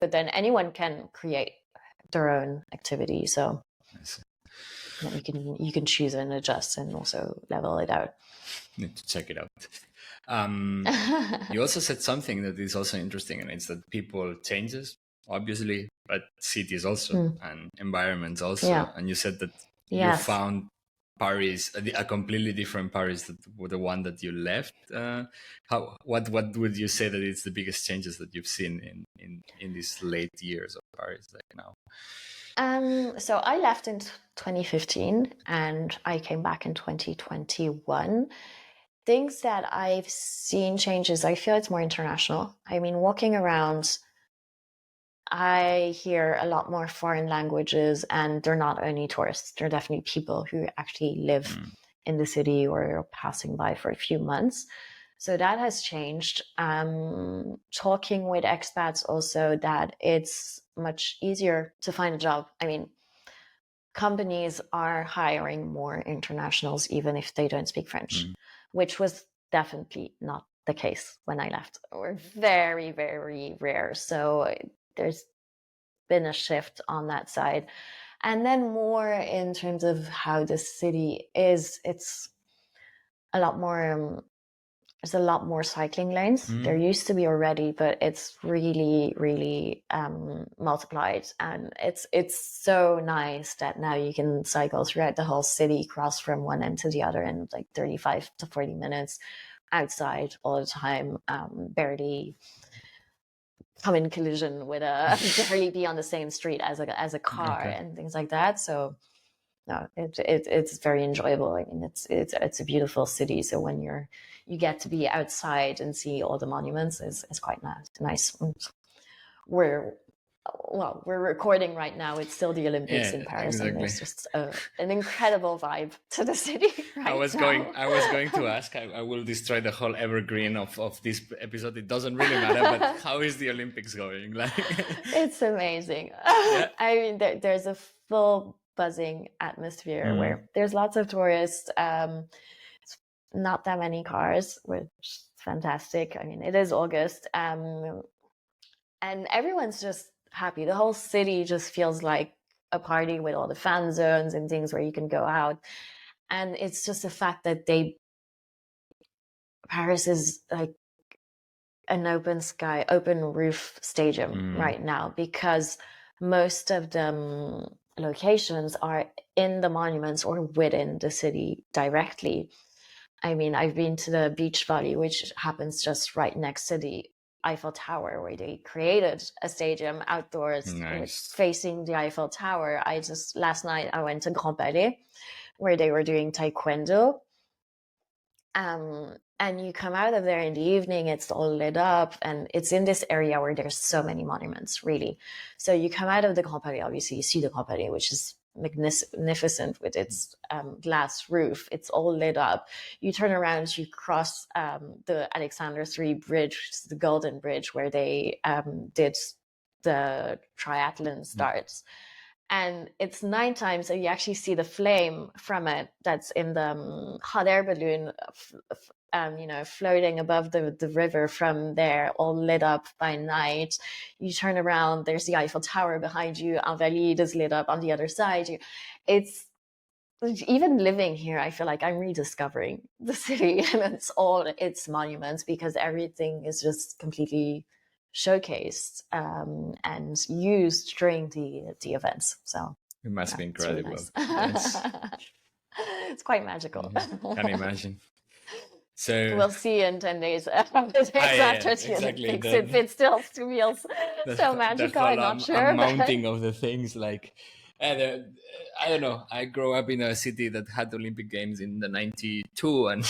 but then anyone can create their own activity. So you can choose and adjust and also level it out. Need to check it out. You also said something that is also interesting, and it's that people changes, obviously, but cities also and environments also. Yeah. And you said that you Yes. found Paris a completely different Paris than the one that you left. What would you say that it's the biggest changes that you've seen in these late years of Paris, like now? So I left in 2015 and I came back in 2021. Things that I've seen changes, I feel it's more international. I mean, walking around, I hear a lot more foreign languages, and they're not only tourists, they're definitely people who actually live in the city or are passing by for a few months. So that has changed. Talking with expats also, that it's much easier to find a job. I mean, companies are hiring more internationals, even if they don't speak French, which was definitely not the case when I left. We're very, very rare. So there's been a shift on that side. And then more in terms of how the city is, it's a lot more, there's a lot more cycling lanes. There used to be already, but it's really, really multiplied. And it's so nice that now you can cycle throughout the whole city, cross from one end to the other in like 35 to 40 minutes outside all the time, barely come in collision with barely be on the same street as a car and things like that. So no, it's very enjoyable. I mean, it's a beautiful city. So when you get to be outside and see all the monuments, is quite nice. We're recording right now. It's still the Olympics in Paris, and there's just an incredible vibe to the city right now. I was going to ask. I will destroy the whole evergreen of this episode. It doesn't really matter. But how is the Olympics going? Like, it's amazing. Yeah. I mean, there's a full buzzing atmosphere where there's lots of tourists. Not that many cars, which is fantastic. I mean, it is August, and everyone's just happy. The whole city just feels like a party with all the fan zones and things where you can go out. And it's just the fact that Paris is like an open sky, open roof stadium right now, because most of the locations are in the monuments or within the city directly. I mean, I've been to the Beach Valley, which happens just right next to the Eiffel Tower, where they created a stadium outdoors facing the Eiffel Tower. Last night I went to Grand Palais, where they were doing taekwondo. And you come out of there in the evening, it's all lit up, and it's in this area where there's so many monuments, really. So you come out of the Grand Palais, obviously you see the Grand Palais, which is magnificent with its glass roof. It's all lit up. You turn around, you cross the Alexander III Bridge, which is the Golden Bridge, where they did the triathlon starts. And it's nighttime, so you actually see the flame from it that's in the hot air balloon, floating above the river from there, all lit up by night. You turn around, there's the Eiffel Tower behind you. Invalides is lit up on the other side. It's even living here, I feel like I'm rediscovering the city and it's all its monuments, because everything is just completely showcased and used during the events. So it must be incredible. Really nice. It's quite magical. Can imagine. So we'll see in 10 days after the Olympics if it still feels so magical. I'm not sure. Amounting of the things, like I don't know. I grew up in a city that had Olympic Games in the 92, and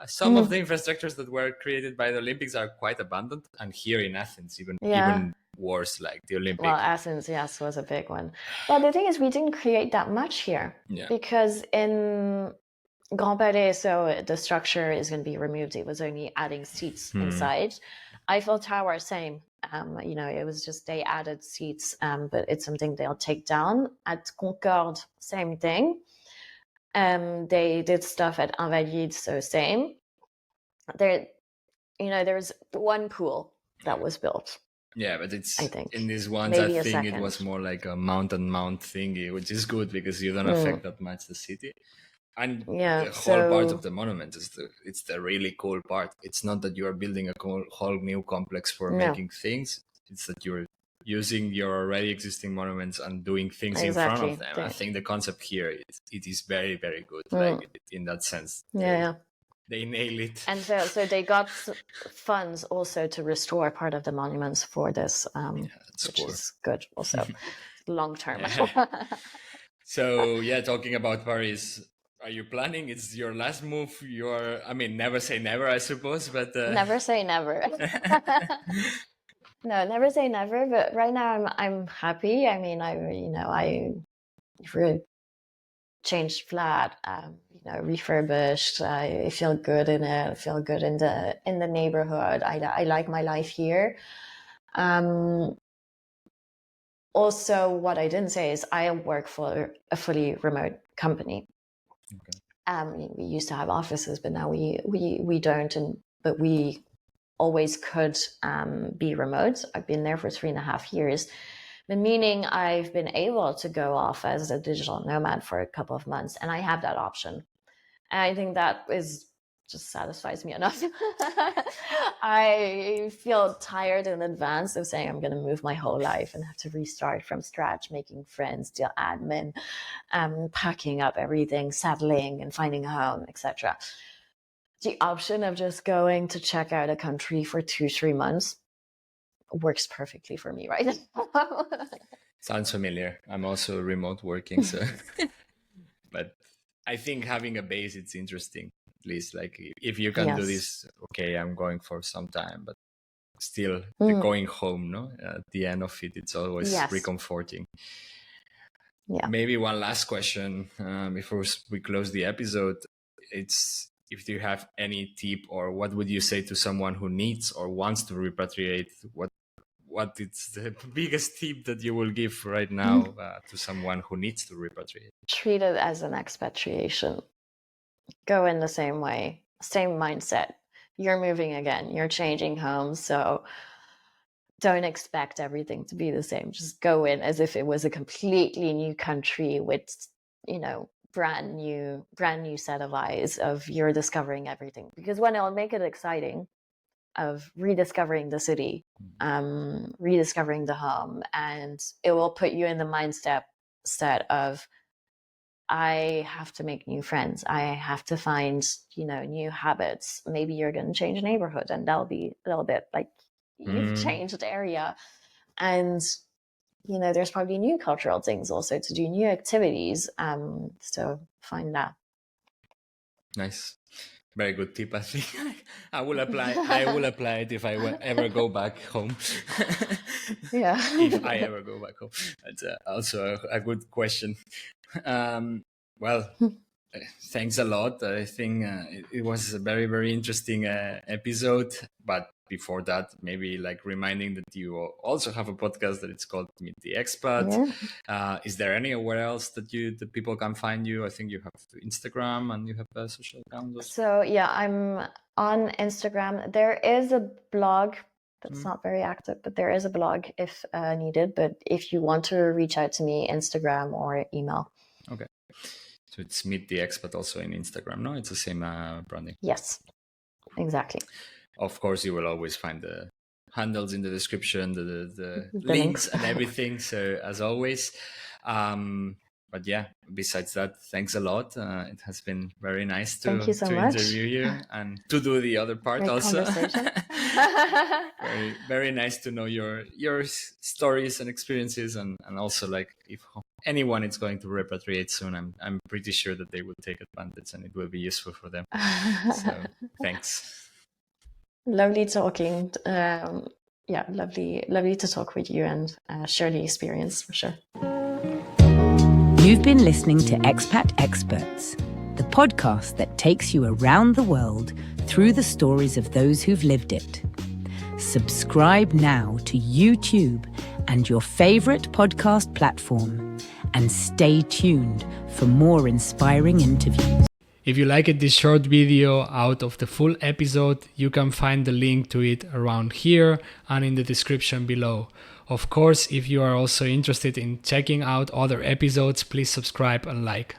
some of the infrastructures that were created by the Olympics are quite abandoned. And here in Athens, even worse, like the Olympics. Well, Athens, yes, was a big one. Well, the thing is, we didn't create that much here because in Grand Palais, so the structure is going to be removed. It was only adding seats inside. Eiffel Tower, same. It was just they added seats, but it's something they'll take down. At Concorde, same thing. They did stuff at Invalides, so same. There's one pool that was built, Yeah, but it's I think. in these ones, Maybe I a think it second. was more like a mount thingy, which is good because you don't affect that much the city. And Yeah, the whole part so of the monument is it's the really cool part. It's not that you are building a whole new complex for no, making things. It's that you're using your already existing monuments and doing things in front of exactly. them. I think the concept here it is very, very good. Mm. Like in that sense, Yeah. they nail it. And so they got funds also to restore part of the monuments for this, which cool. is good also, long term. So yeah, talking about Paris, are you planning? It's your last move. I mean, never say never, I suppose, but Never say never. No, never say never. But right now, I'm happy. I mean, I really changed flat. Refurbished. I feel good in it. I feel good in the neighborhood. I like my life here. Also, what I didn't say is I work for a fully remote company. Okay. We used to have offices, but now we don't. But we always could be remote. I've been there for 3.5 years, meaning I've been able to go off as a digital nomad for a couple of months, and I have that option. And I think that just satisfies me enough. I feel tired in advance of saying I'm going to move my whole life and have to restart from scratch, making friends, do admin, packing up everything, settling and finding a home, etc. The option of just going to check out a country for 2-3 months works perfectly for me right now. Sounds familiar. I'm also remote working, so but I think having a base, it's interesting. At least like if you can do this, okay, I'm going for some time, but still the going home, no? At the end of it, it's always reconforting. Yeah. Maybe one last question before we close the episode. It's if you have any tip or what would you say to someone who needs or wants to repatriate, what is the biggest tip that you will give right now to someone who needs to repatriate? Treat it as an expatriation. Go in the same way, same mindset. You're moving again, you're changing homes, so don't expect everything to be the same. Just go in as if it was a completely new country with, brand new set of eyes of you're discovering everything. Because when it'll make it exciting of rediscovering the city, rediscovering the home, and it will put you in the mindset of I have to make new friends. I have to find, new habits. Maybe you're going to change a neighborhood and that'll be a little bit like you've changed the area. And, there's probably new cultural things also to do, new activities. So find that. Nice. Very good tip, I think. I will apply it if I ever go back home. Yeah. If I ever go back home. That's also a good question. Well, thanks a lot. I think it was a very, very interesting episode. But before that, maybe like reminding that you also have a podcast that it's called Meet the Expat. Yeah. Is there anywhere else that people can find you? I think you have Instagram and you have a social account. So yeah, I'm on Instagram. There is a blog that's not very active, but there is a blog if needed. But if you want to reach out to me, Instagram or email. Okay. So it's Meet the Expat also in Instagram, no? It's the same branding. Yes, exactly. Of course, you will always find the handles in the description, the links and everything. So as always, but yeah, besides that, thanks a lot. It has been very nice to interview you and to do the other part. Great also. very, very nice to know your stories and experiences, and also like if anyone is going to repatriate soon, I'm pretty sure that they will take advantage and it will be useful for them. So thanks. Lovely talking. Yeah, lovely to talk with you and share the experience for sure. You've been listening to Expat Experts, the podcast that takes you around the world through the stories of those who've lived it. Subscribe now to YouTube and your favorite podcast platform, and stay tuned for more inspiring interviews. If you liked this short video out of the full episode, you can find the link to it around here and in the description below. Of course, if you are also interested in checking out other episodes, please subscribe and like.